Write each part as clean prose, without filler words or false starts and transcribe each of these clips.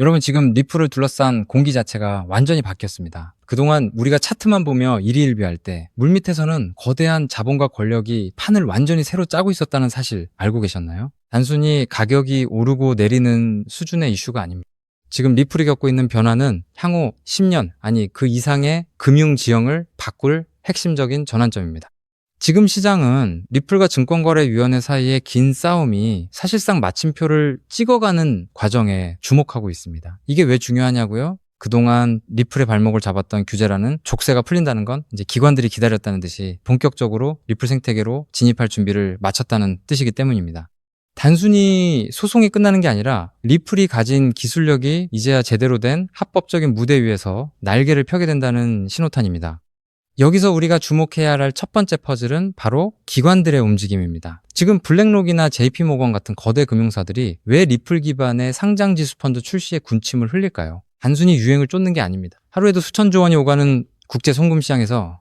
여러분 지금 리플을 둘러싼 공기 자체가 완전히 바뀌었습니다. 그동안 우리가 차트만 보며 일희일비할 때 물밑에서는 거대한 자본과 권력이 판을 완전히 새로 짜고 있었다는 사실 알고 계셨나요? 단순히 가격이 오르고 내리는 수준의 이슈가 아닙니다. 지금 리플이 겪고 있는 변화는 향후 10년 아니 그 이상의 금융 지형을 바꿀 핵심적인 전환점입니다. 지금 시장은 리플과 증권거래위원회 사이의 긴 싸움이 사실상 마침표를 찍어가는 과정에 주목하고 있습니다. 이게 왜 중요하냐고요? 그동안 리플의 발목을 잡았던 규제라는 족쇄가 풀린다는 건 이제 기관들이 기다렸다는 듯이 본격적으로 리플 생태계로 진입할 준비를 마쳤다는 뜻이기 때문입니다. 단순히 소송이 끝나는 게 아니라 리플이 가진 기술력이 이제야 제대로 된 합법적인 무대 위에서 날개를 펴게 된다는 신호탄입니다. 여기서 우리가 주목해야 할 첫 번째 퍼즐은 바로 기관들의 움직임입니다. 지금 블랙록이나 JP모건 같은 거대 금융사들이 왜 리플 기반의 상장지수 펀드 출시에 군침을 흘릴까요? 단순히 유행을 쫓는 게 아닙니다. 하루에도 수천조 원이 오가는 국제 송금시장에서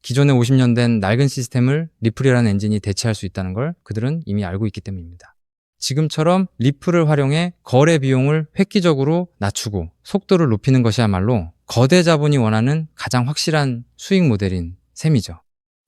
기존에 50년 된 낡은 시스템을 리플이라는 엔진이 대체할 수 있다는 걸 그들은 이미 알고 있기 때문입니다. 지금처럼 리플을 활용해 거래 비용을 획기적으로 낮추고 속도를 높이는 것이야말로 거대 자본이 원하는 가장 확실한 수익 모델인 셈이죠.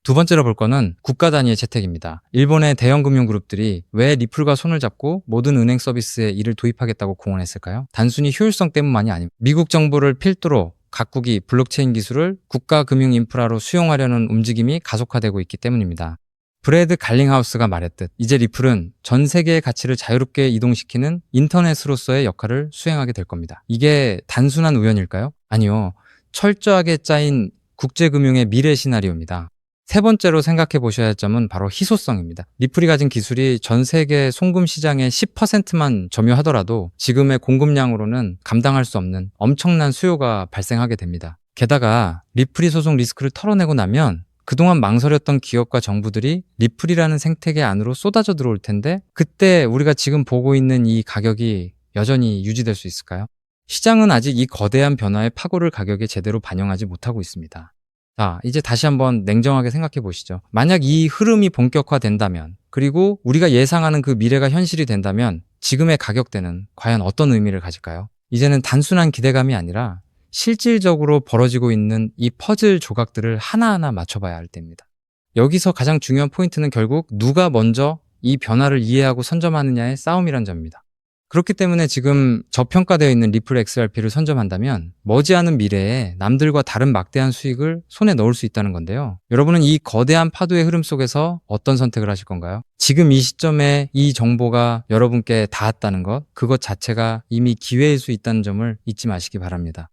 두 번째로 볼 거는 국가 단위의 채택입니다. 일본의 대형 금융그룹들이 왜 리플과 손을 잡고 모든 은행 서비스에 이를 도입하겠다고 공언했을까요? 단순히 효율성 때문만이 아닙니다. 미국 정부를 필두로 각국이 블록체인 기술을 국가 금융 인프라로 수용하려는 움직임이 가속화되고 있기 때문입니다. 브래드 갈링하우스가 말했듯 이제 리플은 전 세계의 가치를 자유롭게 이동시키는 인터넷으로서의 역할을 수행하게 될 겁니다. 이게 단순한 우연일까요? 아니요. 철저하게 짜인 국제금융의 미래 시나리오입니다. 세 번째로 생각해 보셔야 할 점은 바로 희소성입니다. 리플이 가진 기술이 전 세계 송금 시장의 10%만 점유하더라도 지금의 공급량으로는 감당할 수 없는 엄청난 수요가 발생하게 됩니다. 게다가 리플이 소송 리스크를 털어내고 나면 그동안 망설였던 기업과 정부들이 리플이라는 생태계 안으로 쏟아져 들어올 텐데 그때 우리가 지금 보고 있는 이 가격이 여전히 유지될 수 있을까요? 시장은 아직 이 거대한 변화의 파고를 가격에 제대로 반영하지 못하고 있습니다. 자, 이제 다시 한번 냉정하게 생각해 보시죠. 만약 이 흐름이 본격화된다면 그리고 우리가 예상하는 그 미래가 현실이 된다면 지금의 가격대는 과연 어떤 의미를 가질까요? 이제는 단순한 기대감이 아니라 실질적으로 벌어지고 있는 이 퍼즐 조각들을 하나하나 맞춰봐야 할 때입니다. 여기서 가장 중요한 포인트는 결국 누가 먼저 이 변화를 이해하고 선점하느냐의 싸움이란 점입니다. 그렇기 때문에 지금 저평가되어 있는 리플 XRP를 선점한다면 머지않은 미래에 남들과 다른 막대한 수익을 손에 넣을 수 있다는 건데요. 여러분은 이 거대한 파도의 흐름 속에서 어떤 선택을 하실 건가요? 지금 이 시점에 이 정보가 여러분께 닿았다는 것, 그것 자체가 이미 기회일 수 있다는 점을 잊지 마시기 바랍니다.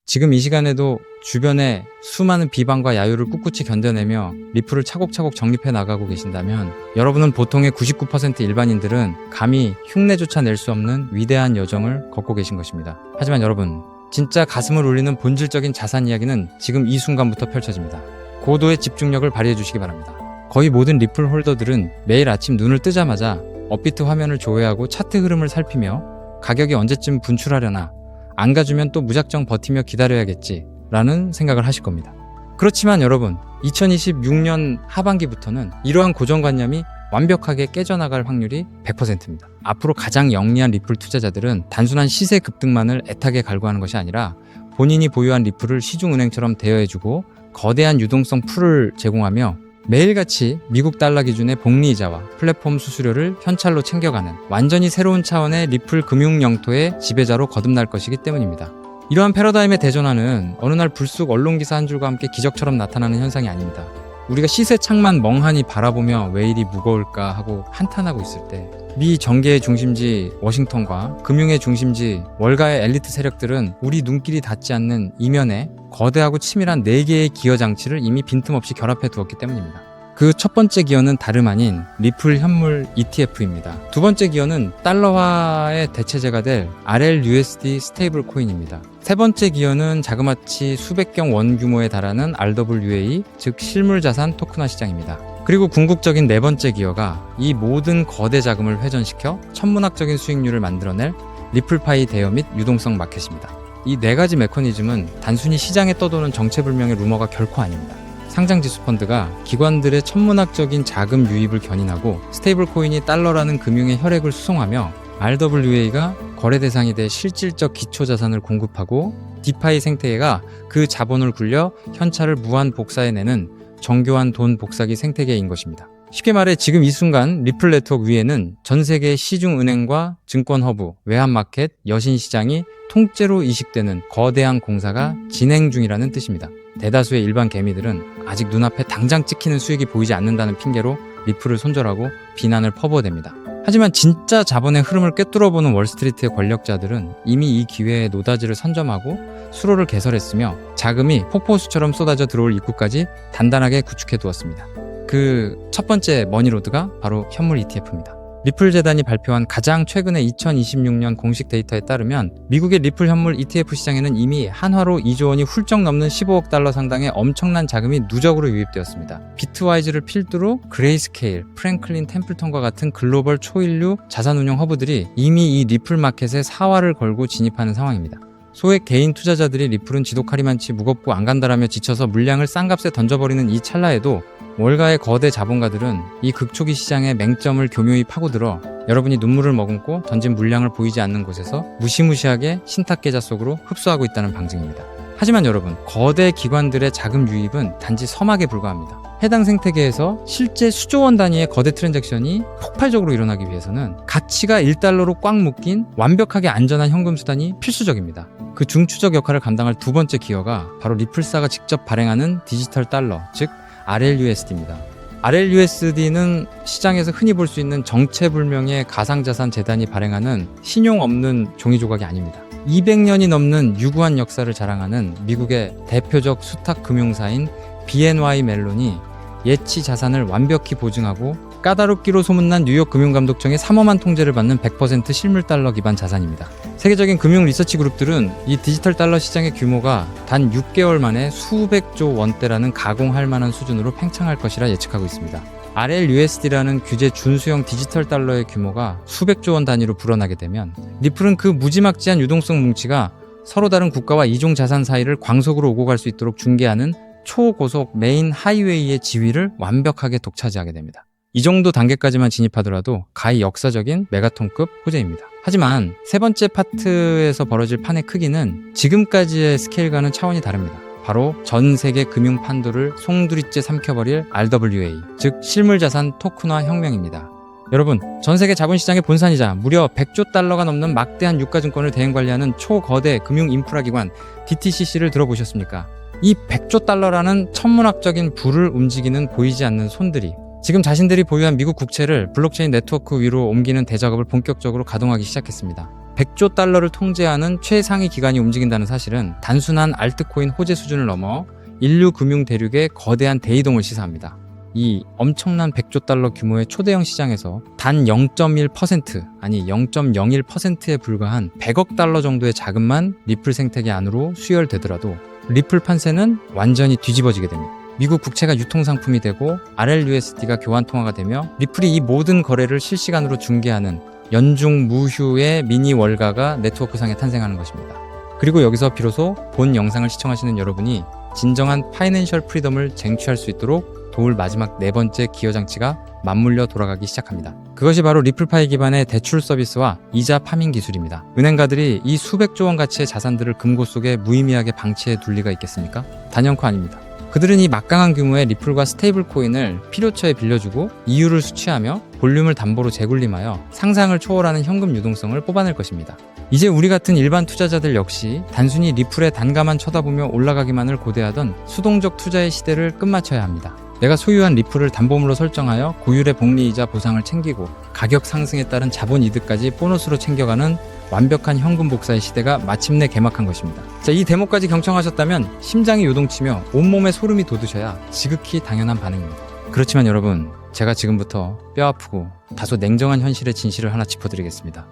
지금 이 시간에도 주변에 수많은 비방과 야유를 꿋꿋이 견뎌내며 리플을 차곡차곡 정립해 나가고 계신다면 여러분은 보통의 99% 일반인들은 감히 흉내조차 낼 수 없는 위대한 여정을 걷고 계신 것입니다. 하지만 여러분, 진짜 가슴을 울리는 본질적인 자산 이야기는 지금 이 순간부터 펼쳐집니다. 고도의 집중력을 발휘해 주시기 바랍니다. 거의 모든 리플 홀더들은 매일 아침 눈을 뜨자마자 업비트 화면을 조회하고 차트 흐름을 살피며 가격이 언제쯤 분출하려나 안 가주면 또 무작정 버티며 기다려야겠지 라는 생각을 하실 겁니다. 그렇지만 여러분, 2026년 하반기부터는 이러한 고정관념이 완벽하게 깨져나갈 확률이 100%입니다. 앞으로 가장 영리한 리플 투자자들은 단순한 시세 급등만을 애타게 갈구하는 것이 아니라 본인이 보유한 리플을 시중은행처럼 대여해주고 거대한 유동성 풀을 제공하며 매일같이 미국 달러 기준의 복리이자와 플랫폼 수수료를 현찰로 챙겨가는 완전히 새로운 차원의 리플 금융 영토의 지배자로 거듭날 것이기 때문입니다. 이러한 패러다임의 대전환은 어느 날 불쑥 언론기사 한 줄과 함께 기적처럼 나타나는 현상이 아닙니다. 우리가 시세창만 멍하니 바라보며 왜 이리 무거울까 하고 한탄하고 있을 때 미 정계의 중심지 워싱턴과 금융의 중심지 월가의 엘리트 세력들은 우리 눈길이 닿지 않는 이면에 거대하고 치밀한 4개의 기여 장치를 이미 빈틈없이 결합해 두었기 때문입니다. 그 첫 번째 기여는 다름 아닌 리플 현물 ETF입니다. 두 번째 기여는 달러화의 대체제가 될 RLUSD 스테이블 코인입니다. 세 번째 기여는 자그마치 수백경 원 규모에 달하는 RWA, 즉 실물자산 토큰화 시장입니다. 그리고 궁극적인 네 번째 기여가 이 모든 거대 자금을 회전시켜 천문학적인 수익률을 만들어낼 리플파이 대여 및 유동성 마켓입니다. 이 네 가지 메커니즘은 단순히 시장에 떠도는 정체불명의 루머가 결코 아닙니다. 상장지수 펀드가 기관들의 천문학적인 자금 유입을 견인하고 스테이블 코인이 달러라는 금융의 혈액을 수송하며 RWA가 거래 대상이 돼 실질적 기초 자산을 공급하고 디파이 생태계가 그 자본을 굴려 현찰을 무한 복사해내는 정교한 돈 복사기 생태계인 것입니다. 쉽게 말해 지금 이 순간 리플 네트워크 위에는 전 세계의 시중은행과 증권허브, 외환마켓, 여신시장이 통째로 이식되는 거대한 공사가 진행 중이라는 뜻입니다. 대다수의 일반 개미들은 아직 눈앞에 당장 찍히는 수익이 보이지 않는다는 핑계로 리플을 손절하고 비난을 퍼부어댑니다. 하지만 진짜 자본의 흐름을 꿰뚫어보는 월스트리트의 권력자들은 이미 이 기회에 노다지를 선점하고 수로를 개설했으며 자금이 폭포수처럼 쏟아져 들어올 입구까지 단단하게 구축해두었습니다. 그 첫 번째 머니로드가 바로 현물 ETF입니다. 리플 재단이 발표한 가장 최근의 2026년 공식 데이터에 따르면 미국의 리플 현물 ETF 시장에는 이미 한화로 2조 원이 훌쩍 넘는 15억 달러 상당의 엄청난 자금이 누적으로 유입되었습니다. 비트와이즈를 필두로 그레이스케일, 프랭클린 템플턴과 같은 글로벌 초일류 자산운용 허브들이 이미 이 리플 마켓에 사활을 걸고 진입하는 상황입니다. 소액 개인 투자자들이 리플은 지독하리만치 무겁고 안 간다라며 지쳐서 물량을 싼 값에 던져버리는 이 찰나에도 월가의 거대 자본가들은 이 극초기 시장의 맹점을 교묘히 파고들어 여러분이 눈물을 머금고 던진 물량을 보이지 않는 곳에서 무시무시하게 신탁계좌 속으로 흡수하고 있다는 방증입니다. 하지만 여러분, 거대 기관들의 자금 유입은 단지 서막에 불과합니다. 해당 생태계에서 실제 수조 원 단위의 거대 트랜잭션이 폭발적으로 일어나기 위해서는 가치가 1달러로 꽉 묶인 완벽하게 안전한 현금 수단이 필수적입니다. 그 중추적 역할을 감당할 두 번째 기여가 바로 리플사가 직접 발행하는 디지털 달러, 즉 RLUSD입니다. RLUSD는 시장에서 흔히 볼 수 있는 정체불명의 가상자산 재단이 발행하는 신용 없는 종이 조각이 아닙니다. 200년이 넘는 유구한 역사를 자랑하는 미국의 대표적 수탁 금융사인 BNY 멜론이 예치 자산을 완벽히 보증하고 까다롭기로 소문난 뉴욕 금융감독청의 삼엄한 통제를 받는 100% 실물 달러 기반 자산입니다. 세계적인 금융 리서치 그룹들은 이 디지털 달러 시장의 규모가 단 6개월 만에 수백조 원대라는 가공할 만한 수준으로 팽창할 것이라 예측하고 있습니다. RLUSD라는 규제 준수형 디지털 달러의 규모가 수백조 원 단위로 불어나게 되면 리플은 그 무지막지한 유동성 뭉치가 서로 다른 국가와 이종 자산 사이를 광속으로 오고 갈 수 있도록 중개하는 초고속 메인 하이웨이의 지위를 완벽하게 독차지하게 됩니다. 이 정도 단계까지만 진입하더라도 가히 역사적인 메가톤급 호재입니다. 하지만 세 번째 파트에서 벌어질 판의 크기는 지금까지의 스케일과는 차원이 다릅니다. 바로 전 세계 금융 판도를 송두리째 삼켜버릴 RWA, 즉 실물자산 토큰화 혁명입니다. 여러분, 전 세계 자본시장의 본산이자 무려 100조 달러가 넘는 막대한 유가증권을 대행관리하는 초거대 금융 인프라 기관 DTCC를 들어보셨습니까? 이 100조 달러라는 천문학적인 불을 움직이는 보이지 않는 손들이 지금 자신들이 보유한 미국 국채를 블록체인 네트워크 위로 옮기는 대작업을 본격적으로 가동하기 시작했습니다. 100조 달러를 통제하는 최상위 기관이 움직인다는 사실은 단순한 알트코인 호재 수준을 넘어 인류 금융 대륙의 거대한 대이동을 시사합니다. 이 엄청난 100조 달러 규모의 초대형 시장에서 단 0.1% 아니 0.01%에 불과한 100억 달러 정도의 자금만 리플 생태계 안으로 수혈되더라도 리플 판세는 완전히 뒤집어지게 됩니다. 미국 국채가 유통상품이 되고 RLUSD가 교환통화가 되며 리플이 이 모든 거래를 실시간으로 중개하는 연중 무휴의 미니 월가가 네트워크상에 탄생하는 것입니다. 그리고 여기서 비로소 본 영상을 시청하시는 여러분이 진정한 파이낸셜 프리덤을 쟁취할 수 있도록 도울 마지막 네 번째 기여장치가 맞물려 돌아가기 시작합니다. 그것이 바로 리플파이 기반의 대출 서비스와 이자 파밍 기술입니다. 은행가들이 이 수백조 원 가치의 자산들을 금고 속에 무의미하게 방치해 둘 리가 있겠습니까? 단연코 아닙니다. 그들은 이 막강한 규모의 리플과 스테이블 코인을 필요처에 빌려주고 이율을 수취하며 볼륨을 담보로 재굴림하여 상상을 초월하는 현금 유동성을 뽑아낼 것입니다. 이제 우리 같은 일반 투자자들 역시 단순히 리플의 단가만 쳐다보며 올라가기만을 고대하던 수동적 투자의 시대를 끝마쳐야 합니다. 내가 소유한 리플을 담보물로 설정하여 고율의 복리이자 보상을 챙기고 가격 상승에 따른 자본 이득까지 보너스로 챙겨가는 완벽한 현금 복사의 시대가 마침내 개막한 것입니다. 자, 이 대목까지 경청하셨다면 심장이 요동치며 온몸에 소름이 돋으셔야 지극히 당연한 반응입니다. 그렇지만 여러분, 제가 지금부터 뼈아프고 다소 냉정한 현실의 진실을 하나 짚어드리겠습니다.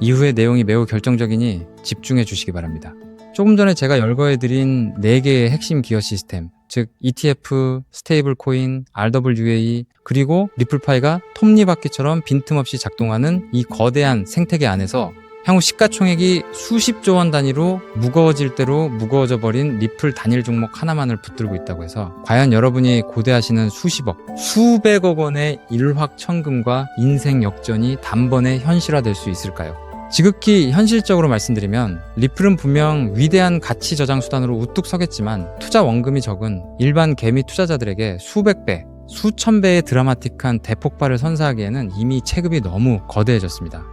이후의 내용이 매우 결정적이니 집중해 주시기 바랍니다. 조금 전에 제가 열거해드린 4개의 핵심 기여 시스템, 즉 ETF, 스테이블 코인, RWA, 그리고 리플파이가 톱니바퀴처럼 빈틈없이 작동하는 이 거대한 생태계 안에서 향후 시가총액이 수십조 원 단위로 무거워질 대로 무거워져 버린 리플 단일 종목 하나만을 붙들고 있다고 해서 과연 여러분이 고대하시는 수십억, 수백억 원의 일확천금과 인생 역전이 단번에 현실화될 수 있을까요? 지극히 현실적으로 말씀드리면 리플은 분명 위대한 가치 저장 수단으로 우뚝 서겠지만 투자 원금이 적은 일반 개미 투자자들에게 수백 배, 수천 배의 드라마틱한 대폭발을 선사하기에는 이미 체급이 너무 거대해졌습니다.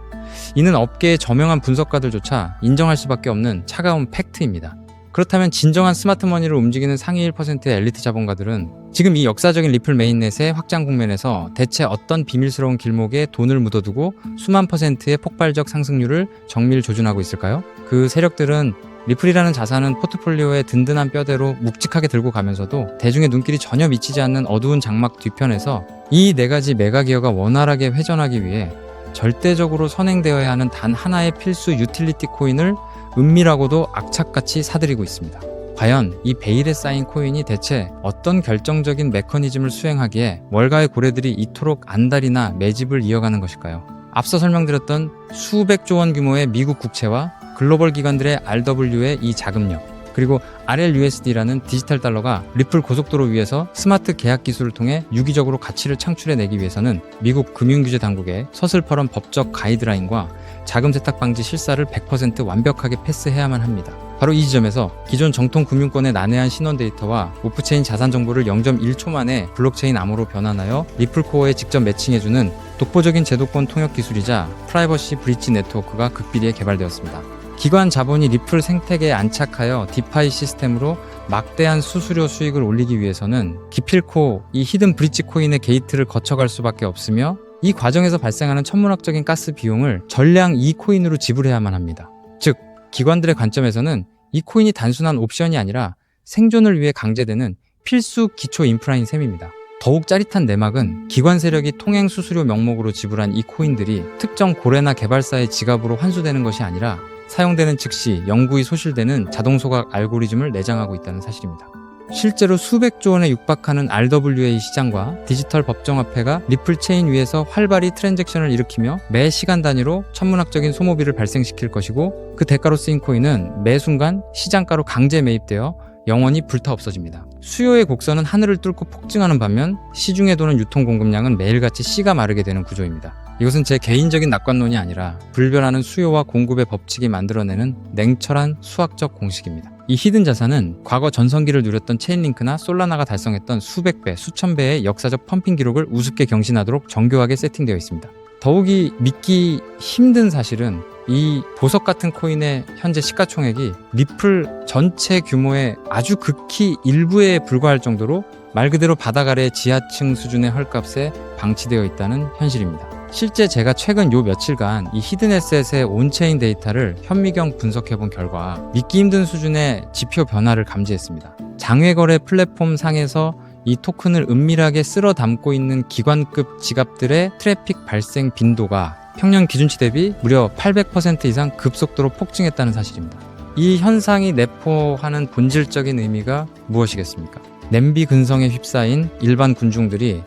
이는 업계의 저명한 분석가들조차 인정할 수밖에 없는 차가운 팩트입니다. 그렇다면 진정한 스마트머니를 움직이는 상위 1%의 엘리트 자본가들은 지금 이 역사적인 리플 메인넷의 확장 국면에서 대체 어떤 비밀스러운 길목에 돈을 묻어두고 수만 %의 폭발적 상승률을 정밀 조준하고 있을까요? 그 세력들은 리플이라는 자산은 포트폴리오의 든든한 뼈대로 묵직하게 들고 가면서도 대중의 눈길이 전혀 미치지 않는 어두운 장막 뒤편에서 이 네 가지 메가기어가 원활하게 회전하기 위해 절대적으로 선행되어야 하는 단 하나의 필수 유틸리티 코인을 은밀하고도 악착같이 사들이고 있습니다. 과연 이 베일에 쌓인 코인이 대체 어떤 결정적인 메커니즘을 수행하기에 월가의 고래들이 이토록 안달이나 매집을 이어가는 것일까요? 앞서 설명드렸던 수백조 원 규모의 미국 국채와 글로벌 기관들의 RW의 이 자금력, 그리고 RLUSD라는 디지털 달러가 리플 고속도로 위에서 스마트 계약 기술을 통해 유기적으로 가치를 창출해내기 위해서는 미국 금융규제 당국의 서슬퍼런 법적 가이드라인과 자금 세탁 방지 실사를 100% 완벽하게 패스해야만 합니다. 바로 이 지점에서 기존 정통 금융권의 난해한 신원 데이터와 오프체인 자산 정보를 0.1초 만에 블록체인 암호로 변환하여 리플 코어에 직접 매칭해주는 독보적인 제도권 통역 기술이자 프라이버시 브릿지 네트워크가 극비리에 개발되었습니다. 기관 자본이 리플 생태계에 안착하여 디파이 시스템으로 막대한 수수료 수익을 올리기 위해서는 기필코 이 히든 브릿지 코인의 게이트를 거쳐갈 수밖에 없으며 이 과정에서 발생하는 천문학적인 가스 비용을 전량 이 코인으로 지불해야만 합니다. 즉, 기관들의 관점에서는 이 코인이 단순한 옵션이 아니라 생존을 위해 강제되는 필수 기초 인프라인 셈입니다. 더욱 짜릿한 내막은 기관 세력이 통행 수수료 명목으로 지불한 이 코인들이 특정 고래나 개발사의 지갑으로 환수되는 것이 아니라 사용되는 즉시 영구히 소실되는 자동 소각 알고리즘을 내장하고 있다는 사실입니다. 실제로 수백조 원에 육박하는 RWA 시장과 디지털 법정화폐가 리플 체인 위에서 활발히 트랜잭션을 일으키며 매 시간 단위로 천문학적인 소모비를 발생시킬 것이고 그 대가로 쓰인 코인은 매 순간 시장가로 강제 매입되어 영원히 불타 없어집니다. 수요의 곡선은 하늘을 뚫고 폭증하는 반면 시중에 도는 유통 공급량은 매일같이 씨가 마르게 되는 구조입니다. 이것은 제 개인적인 낙관론이 아니라 불변하는 수요와 공급의 법칙이 만들어내는 냉철한 수학적 공식입니다. 이 히든 자산은 과거 전성기를 누렸던 체인링크나 솔라나가 달성했던 수백 배, 수천 배의 역사적 펌핑 기록을 우습게 경신하도록 정교하게 세팅되어 있습니다. 더욱이 믿기 힘든 사실은 이 보석 같은 코인의 현재 시가총액이 리플 전체 규모의 아주 극히 일부에 불과할 정도로 말 그대로 바닥 아래 지하층 수준의 헐값에 방치되어 있다는 현실입니다. 실제 제가 최근 요 며칠간 이 히든에셋의 온체인 데이터를 현미경 분석해본 결과 믿기 힘든 수준의 지표 변화를 감지했습니다. 장외거래 플랫폼 상에서 이 토큰을 은밀하게 쓸어 담고 있는 기관급 지갑들의 트래픽 발생 빈도가 평년 기준치 대비 무려 800% 이상 급속도로 폭증했다는 사실입니다. 이 현상이 내포하는 본질적인 의미가 무엇이겠습니까? 냄비 근성에 휩싸인 일반 군중들이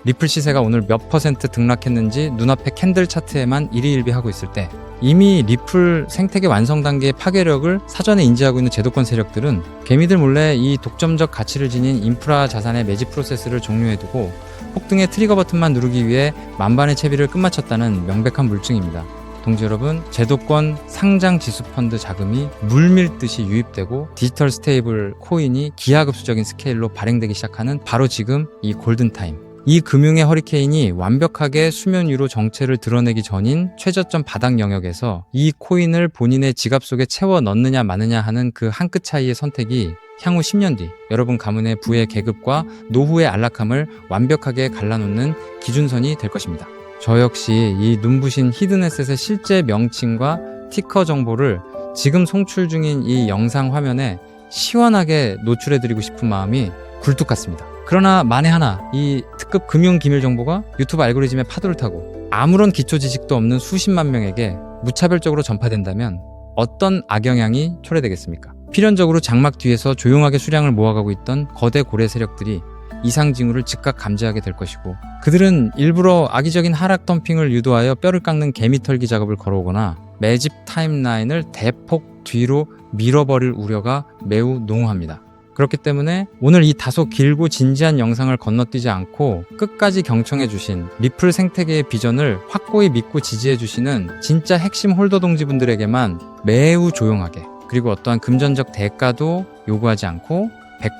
리플 시세가 오늘 몇 % 등락했는지 눈앞에 캔들 차트에만 일희일비하고 있을 때 이미 리플 생태계 완성 단계의 파괴력을 사전에 인지하고 있는 제도권 세력들은 개미들 몰래 이 독점적 가치를 지닌 인프라 자산의 매집 프로세스를 종료해두고 폭등의 트리거 버튼만 누르기 위해 만반의 채비를 끝마쳤다는 명백한 물증입니다. 동지 여러분, 제도권 상장 지수 펀드 자금이 물밀듯이 유입되고 디지털 스테이블 코인이 기하급수적인 스케일로 발행되기 시작하는 바로 지금 이 골든타임, 이 금융의 허리케인이 완벽하게 수면 위로 정체를 드러내기 전인 최저점 바닥 영역에서 이 코인을 본인의 지갑 속에 채워 넣느냐 마느냐 하는 그 한 끗 차이의 선택이 향후 10년 뒤 여러분 가문의 부의 계급과 노후의 안락함을 완벽하게 갈라놓는 기준선이 될 것입니다. 저 역시 이 눈부신 히든에셋의 실제 명칭과 티커 정보를 지금 송출 중인 이 영상 화면에 시원하게 노출해드리고 싶은 마음이 굴뚝 같습니다. 그러나 만에 하나 이 특급 금융 기밀 정보가 유튜브 알고리즘의 파도를 타고 아무런 기초 지식도 없는 수십만 명에게 무차별적으로 전파된다면 어떤 악영향이 초래되겠습니까? 필연적으로 장막 뒤에서 조용하게 수량을 모아가고 있던 거대 고래 세력들이 이상 징후를 즉각 감지하게 될 것이고 그들은 일부러 악의적인 하락 덤핑을 유도하여 뼈를 깎는 개미 털기 작업을 걸어오거나 매집 타임라인을 대폭 뒤로 밀어버릴 우려가 매우 농후합니다. 그렇기 때문에 오늘 이 다소 길고 진지한 영상을 건너뛰지 않고 끝까지 경청해주신 리플 생태계의 비전을 확고히 믿고 지지해주시는 진짜 핵심 홀더 동지분들에게만 매우 조용하게, 그리고 어떠한 금전적 대가도 요구하지 않고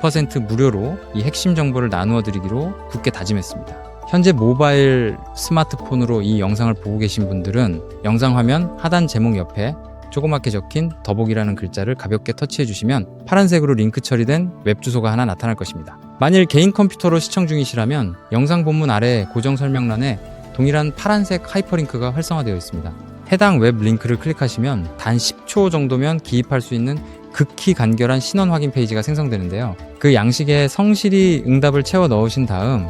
100% 무료로 이 핵심 정보를 나누어 드리기로 굳게 다짐했습니다. 현재 모바일 스마트폰으로 이 영상을 보고 계신 분들은 영상 화면 하단 제목 옆에 조그맣게 적힌 더보기라는 글자를 가볍게 터치해 주시면 파란색으로 링크 처리된 웹 주소가 하나 나타날 것입니다. 만일 개인 컴퓨터로 시청 중이시라면 영상 본문 아래 고정 설명란에 동일한 파란색 하이퍼링크가 활성화되어 있습니다. 해당 웹 링크를 클릭하시면 단 10초 정도면 기입할 수 있는 극히 간결한 신원 확인 페이지가 생성되는데요. 그 양식에 성실히 응답을 채워 넣으신 다음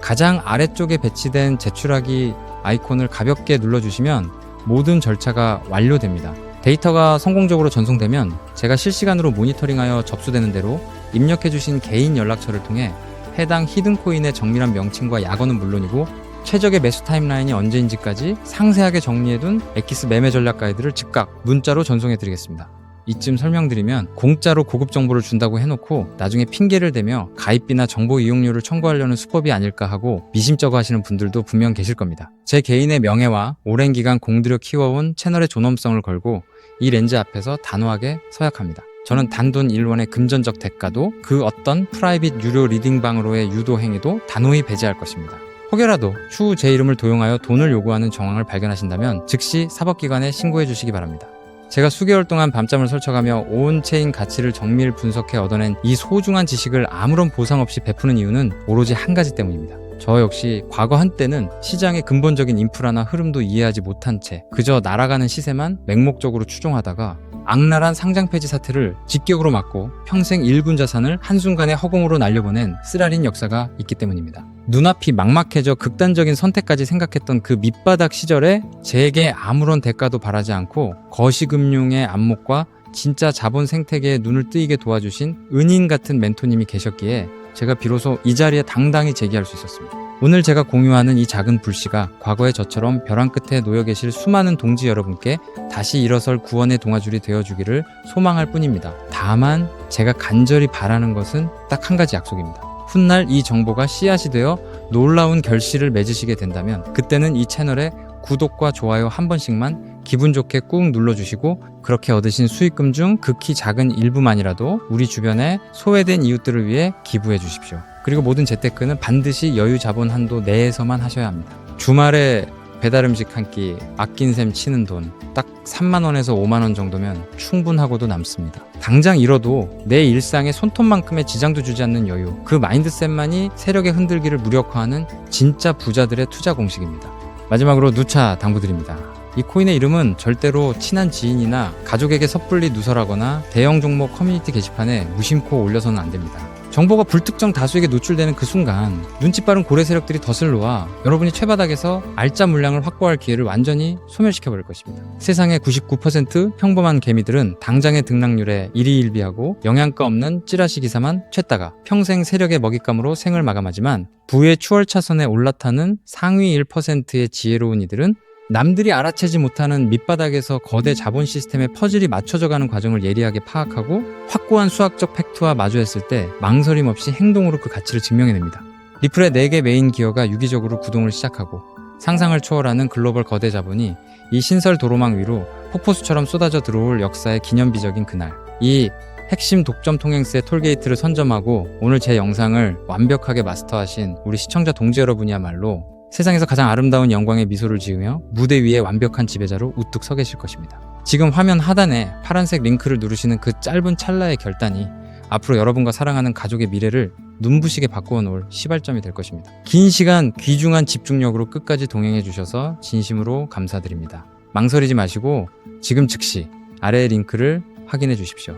가장 아래쪽에 배치된 제출하기 아이콘을 가볍게 눌러주시면 모든 절차가 완료됩니다. 데이터가 성공적으로 전송되면 제가 실시간으로 모니터링하여 접수되는 대로 입력해주신 개인 연락처를 통해 해당 히든코인의 정밀한 명칭과 약어는 물론이고 최적의 매수 타임라인이 언제인지까지 상세하게 정리해둔 엑기스 매매 전략 가이드를 즉각 문자로 전송해드리겠습니다. 이쯤 설명드리면 공짜로 고급 정보를 준다고 해놓고 나중에 핑계를 대며 가입비나 정보 이용료를 청구하려는 수법이 아닐까 하고 미심쩍어 하시는 분들도 분명 계실 겁니다. 제 개인의 명예와 오랜 기간 공들여 키워온 채널의 존엄성을 걸고 이 렌즈 앞에서 단호하게 서약합니다. 저는 단돈 1원의 금전적 대가도 그 어떤 프라이빗 유료 리딩방으로의 유도 행위도 단호히 배제할 것입니다. 혹여라도 추후 제 이름을 도용하여 돈을 요구하는 정황을 발견하신다면 즉시 사법기관에 신고해 주시기 바랍니다. 제가 수개월 동안 밤잠을 설쳐가며 온체인 가치를 정밀 분석해 얻어낸 이 소중한 지식을 아무런 보상 없이 베푸는 이유는 오로지 한 가지 때문입니다. 저 역시 과거 한때는 시장의 근본적인 인프라나 흐름도 이해하지 못한 채 그저 날아가는 시세만 맹목적으로 추종하다가 악랄한 상장 폐지 사태를 직격으로 맞고 평생 일군 자산을 한순간에 허공으로 날려보낸 쓰라린 역사가 있기 때문입니다. 눈앞이 막막해져 극단적인 선택까지 생각했던 그 밑바닥 시절에 제게 아무런 대가도 바라지 않고 거시금융의 안목과 진짜 자본 생태계에 눈을 뜨이게 도와주신 은인 같은 멘토님이 계셨기에 제가 비로소 이 자리에 당당히 제기할 수 있었습니다. 오늘 제가 공유하는 이 작은 불씨가 과거에 저처럼 벼랑 끝에 놓여 계실 수많은 동지 여러분께 다시 일어설 구원의 동아줄이 되어주기를 소망할 뿐입니다. 다만 제가 간절히 바라는 것은 딱 한 가지 약속입니다. 훗날 이 정보가 씨앗이 되어 놀라운 결실을 맺으시게 된다면 그때는 이 채널에 구독과 좋아요 한 번씩만 기분 좋게 꾹 눌러주시고 그렇게 얻으신 수익금 중 극히 작은 일부만이라도 우리 주변에 소외된 이웃들을 위해 기부해 주십시오. 그리고 모든 재테크는 반드시 여유 자본 한도 내에서만 하셔야 합니다. 주말에 배달 음식 한 끼 아낀 셈 치는 돈 딱 3만원에서 5만원 정도면 충분하고도 남습니다. 당장 잃어도 내 일상에 손톱만큼의 지장도 주지 않는 여유, 그 마인드셋만이 세력의 흔들기를 무력화하는 진짜 부자들의 투자 공식입니다. 마지막으로 누차 당부드립니다. 이 코인의 이름은 절대로 친한 지인이나 가족에게 섣불리 누설하거나 대형 종목 커뮤니티 게시판에 무심코 올려서는 안 됩니다. 정보가 불특정 다수에게 노출되는 그 순간 눈치 빠른 고래 세력들이 덫을 놓아 여러분이 최바닥에서 알짜 물량을 확보할 기회를 완전히 소멸시켜버릴 것입니다. 세상의 99% 평범한 개미들은 당장의 등락률에 일희일비하고 영양가 없는 찌라시 기사만 쬐다가 평생 세력의 먹잇감으로 생을 마감하지만 부의 추월차선에 올라타는 상위 1%의 지혜로운 이들은 남들이 알아채지 못하는 밑바닥에서 거대 자본 시스템의 퍼즐이 맞춰져가는 과정을 예리하게 파악하고 확고한 수학적 팩트와 마주했을 때 망설임 없이 행동으로 그 가치를 증명해냅니다. 리플의 4개 메인 기어가 유기적으로 구동을 시작하고 상상을 초월하는 글로벌 거대 자본이 이 신설 도로망 위로 폭포수처럼 쏟아져 들어올 역사의 기념비적인 그날, 이 핵심 독점 통행세 톨게이트를 선점하고 오늘 제 영상을 완벽하게 마스터하신 우리 시청자 동지 여러분이야말로 세상에서 가장 아름다운 영광의 미소를 지으며 무대 위에 완벽한 지배자로 우뚝 서 계실 것입니다. 지금 화면 하단에 파란색 링크를 누르시는 그 짧은 찰나의 결단이 앞으로 여러분과 사랑하는 가족의 미래를 눈부시게 바꾸어 놓을 시발점이 될 것입니다. 긴 시간 귀중한 집중력으로 끝까지 동행해 주셔서 진심으로 감사드립니다. 망설이지 마시고 지금 즉시 아래의 링크를 확인해 주십시오.